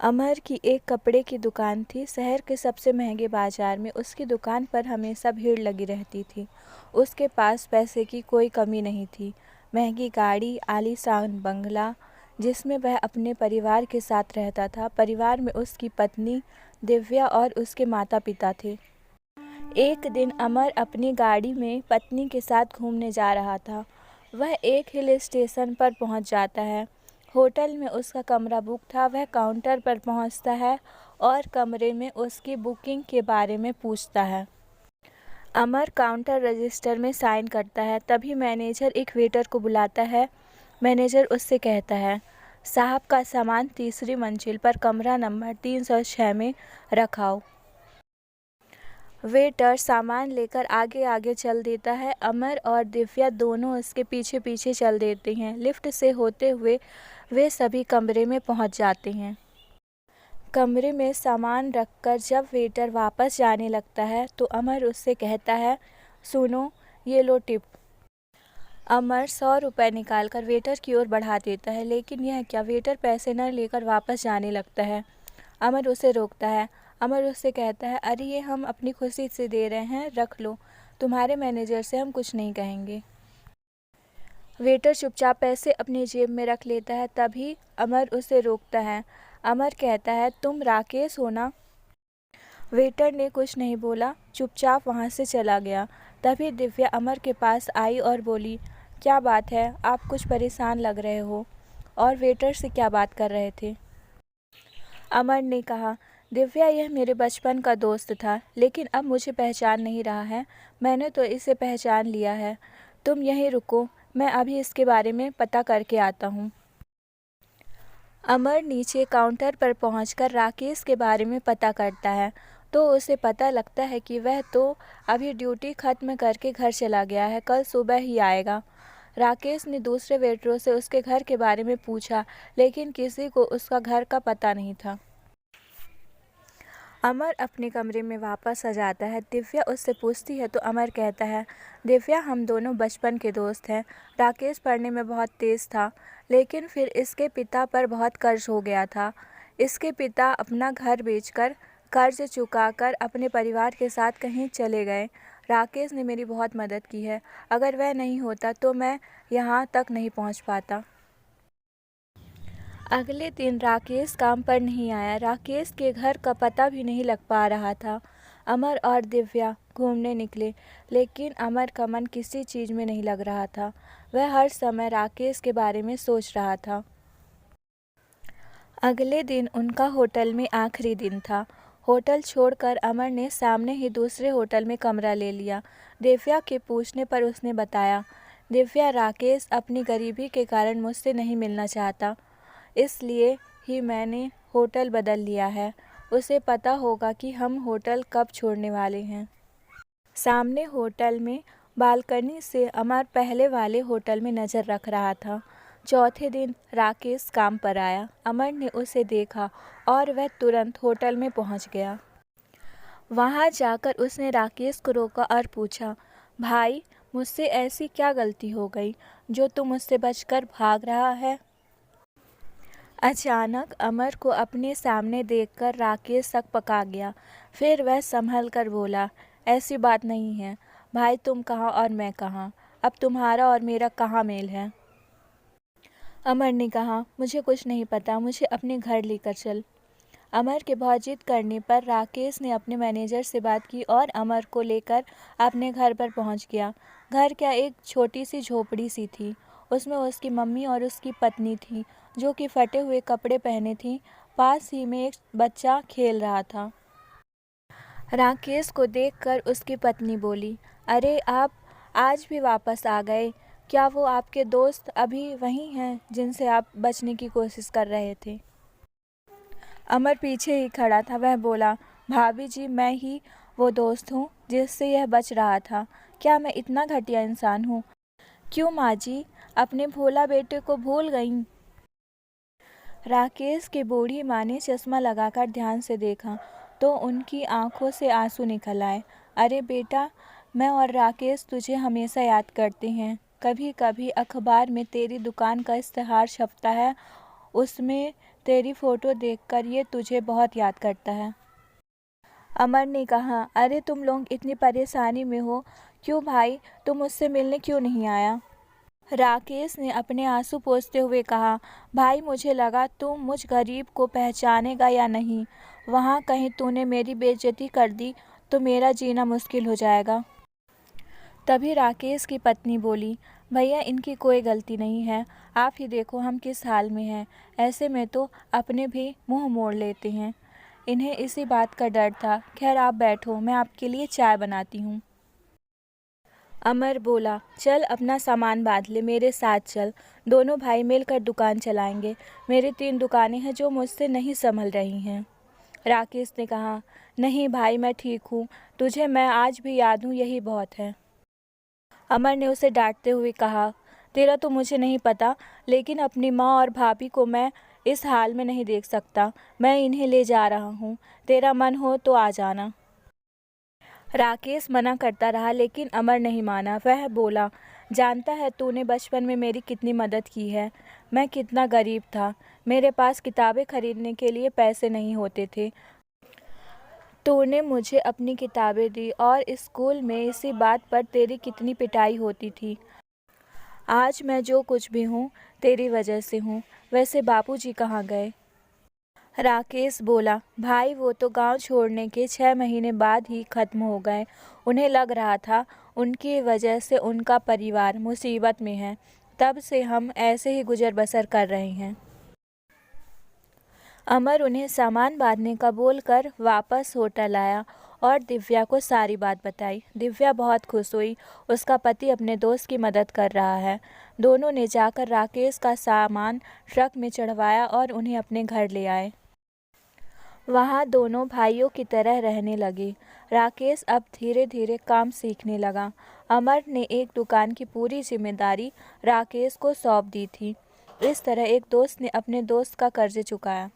अमर की एक कपड़े की दुकान थी। शहर के सबसे महंगे बाजार में उसकी दुकान पर हमेशा भीड़ लगी रहती थी। उसके पास पैसे की कोई कमी नहीं थी। महंगी गाड़ी, आलीशान बंगला जिसमें वह अपने परिवार के साथ रहता था। परिवार में उसकी पत्नी दिव्या और उसके माता पिता थे। एक दिन अमर अपनी गाड़ी में पत्नी के साथ घूमने जा रहा था। वह एक हिल स्टेशन पर पहुंच जाता है। होटल में उसका कमरा बुक था। वह काउंटर पर पहुंचता है और कमरे में उसकी बुकिंग के बारे में पूछता है। अमर काउंटर रजिस्टर में साइन करता है। तभी मैनेजर एक वेटर को बुलाता है। मैनेजर उससे कहता है, साहब का सामान तीसरी मंजिल पर कमरा नंबर 306 में रखाओ। वेटर सामान लेकर आगे आगे चल देता है। अमर और दिव्या दोनों उसके पीछे पीछे चल देते हैं। लिफ्ट से होते हुए वे सभी कमरे में पहुंच जाते हैं। कमरे में सामान रखकर जब वेटर वापस जाने लगता है तो अमर उससे कहता है, सुनो, ये लो टिप। अमर 100 रुपये निकालकर वेटर की ओर बढ़ा देता है, लेकिन यह क्या, वेटर पैसे न लेकर वापस जाने लगता है। अमर उसे रोकता है। अमर उससे कहता है, अरे ये हम अपनी खुशी से दे रहे हैं, रख लो, तुम्हारे मैनेजर से हम कुछ नहीं कहेंगे। वेटर चुपचाप पैसे अपनी जेब में रख लेता है। तभी अमर उसे रोकता है। अमर कहता है, तुम राकेश हो ना? वेटर ने कुछ नहीं बोला, चुपचाप वहाँ से चला गया। तभी दिव्या अमर के पास आई और बोली, क्या बात है, आप कुछ परेशान लग रहे हो और वेटर से क्या बात कर रहे थे? अमर ने कहा, दिव्या, यह मेरे बचपन का दोस्त था, लेकिन अब मुझे पहचान नहीं रहा है। मैंने तो इसे पहचान लिया है। तुम यहीं रुको, मैं अभी इसके बारे में पता करके आता हूँ। अमर नीचे काउंटर पर पहुंचकर राकेश के बारे में पता करता है तो उसे पता लगता है कि वह तो अभी ड्यूटी ख़त्म करके घर चला गया है, कल सुबह ही आएगा। राकेश ने दूसरे वेटरों से उसके घर के बारे में पूछा, लेकिन किसी को उसका घर का पता नहीं था। अमर अपने कमरे में वापस आ जाता है। दिव्या उससे पूछती है तो अमर कहता है, दिव्या, हम दोनों बचपन के दोस्त हैं। राकेश पढ़ने में बहुत तेज़ था, लेकिन फिर इसके पिता पर बहुत कर्ज हो गया था। इसके पिता अपना घर बेचकर कर्ज चुकाकर अपने परिवार के साथ कहीं चले गए। राकेश ने मेरी बहुत मदद की है। अगर वह नहीं होता तो मैं यहाँ तक नहीं पहुँच पाता। अगले दिन राकेश काम पर नहीं आया। राकेश के घर का पता भी नहीं लग पा रहा था। अमर और दिव्या घूमने निकले, लेकिन अमर का मन किसी चीज़ में नहीं लग रहा था। वह हर समय राकेश के बारे में सोच रहा था। अगले दिन उनका होटल में आखिरी दिन था। होटल छोड़कर अमर ने सामने ही दूसरे होटल में कमरा ले लिया। दिव्या के पूछने पर उसने बताया, दिव्या, राकेश अपनी गरीबी के कारण मुझसे नहीं मिलना चाहता, इसलिए ही मैंने होटल बदल लिया है। उसे पता होगा कि हम होटल कब छोड़ने वाले हैं। सामने होटल में बालकनी से अमर पहले वाले होटल में नज़र रख रहा था। चौथे दिन राकेश काम पर आया। अमर ने उसे देखा और वह तुरंत होटल में पहुंच गया। वहां जाकर उसने राकेश को रोका और पूछा, भाई, मुझसे ऐसी क्या गलती हो गई जो तुम मुझसे बचकर भाग रहा है? अचानक अमर को अपने सामने देखकर राकेश सकपका गया। फिर वह संभल कर बोला, ऐसी बात नहीं है भाई, तुम कहाँ और मैं कहाँ, अब तुम्हारा और मेरा कहाँ मेल है? अमर ने कहा, मुझे कुछ नहीं पता, मुझे अपने घर लेकर चल। अमर के बहुत जिद करने पर राकेश ने अपने मैनेजर से बात की और अमर को लेकर अपने घर पर पहुंच गया। घर क्या, एक छोटी सी झोपड़ी सी थी। उसमें उसकी मम्मी और उसकी पत्नी थी, जो कि फटे हुए कपड़े पहने थी। पास ही में एक बच्चा खेल रहा था। राकेश को देखकर उसकी पत्नी बोली, अरे, आप आज भी वापस आ गए? क्या वो आपके दोस्त अभी वही हैं जिनसे आप बचने की कोशिश कर रहे थे? अमर पीछे ही खड़ा था। वह बोला, भाभी जी, मैं ही वो दोस्त हूँ जिससे यह बच रहा था। क्या मैं इतना घटिया इंसान हूँ? क्यों माँ जी, अपने भोला बेटे को भूल गईं? राकेश की बूढ़ी माँ ने चश्मा लगाकर ध्यान से देखा तो उनकी आंखों से आंसू निकल आए। अरे बेटा, मैं और राकेश तुझे हमेशा याद करते हैं। कभी कभी अखबार में तेरी दुकान का इश्तेहार छपता है, उसमें तेरी फ़ोटो देखकर ये तुझे बहुत याद करता है। अमर ने कहा, अरे तुम लोग इतनी परेशानी में हो, क्यों भाई, तुम मुझसे मिलने क्यों नहीं आया? राकेश ने अपने आंसू पोंछते हुए कहा, भाई मुझे लगा तुम मुझ गरीब को पहचानेगा या नहीं। वहाँ कहीं तूने मेरी बेइज्जती कर दी तो मेरा जीना मुश्किल हो जाएगा। तभी राकेश की पत्नी बोली, भैया इनकी कोई गलती नहीं है, आप ही देखो हम किस हाल में हैं। ऐसे में तो अपने भी मुंह मोड़ लेते हैं। इन्हें इसी बात का डर था। खैर आप बैठो, मैं आपके लिए चाय बनाती हूँ। अमर बोला, चल अपना सामान बांध ले, मेरे साथ चल। दोनों भाई मिलकर दुकान चलाएंगे। मेरी 3 दुकानें हैं जो मुझसे नहीं संभल रही हैं। राकेश ने कहा, नहीं भाई मैं ठीक हूँ, तुझे मैं आज भी याद हूँ, यही बहुत है। अमर ने उसे डांटते हुए कहा, तेरा तो मुझे नहीं पता, लेकिन अपनी माँ और भाभी को मैं इस हाल में नहीं देख सकता। मैं इन्हें ले जा रहा हूँ, तेरा मन हो तो आ जाना। राकेश मना करता रहा लेकिन अमर नहीं माना। वह बोला, जानता है तूने बचपन में मेरी कितनी मदद की है। मैं कितना गरीब था, मेरे पास किताबें खरीदने के लिए पैसे नहीं होते थे। तूने मुझे अपनी किताबें दी और स्कूल में इसी बात पर तेरी कितनी पिटाई होती थी। आज मैं जो कुछ भी हूँ तेरी वजह से हूँ। वैसे बापूजी कहाँ गए? राकेश बोला, भाई वो तो गांव छोड़ने के 6 महीने बाद ही खत्म हो गए। उन्हें लग रहा था उनकी वजह से उनका परिवार मुसीबत में है, तब से हम ऐसे ही गुजर बसर कर रहे हैं। अमर उन्हें सामान बांधने का बोलकर वापस होटल आया और दिव्या को सारी बात बताई। दिव्या बहुत खुश हुई, उसका पति अपने दोस्त की मदद कर रहा है। दोनों ने जाकर राकेश का सामान ट्रक में चढ़वाया और उन्हें अपने घर ले आए। वहाँ दोनों भाइयों की तरह रहने लगे। राकेश अब धीरे धीरे काम सीखने लगा। अमर ने एक दुकान की पूरी जिम्मेदारी राकेश को सौंप दी थी। इस तरह एक दोस्त ने अपने दोस्त का कर्ज चुकाया।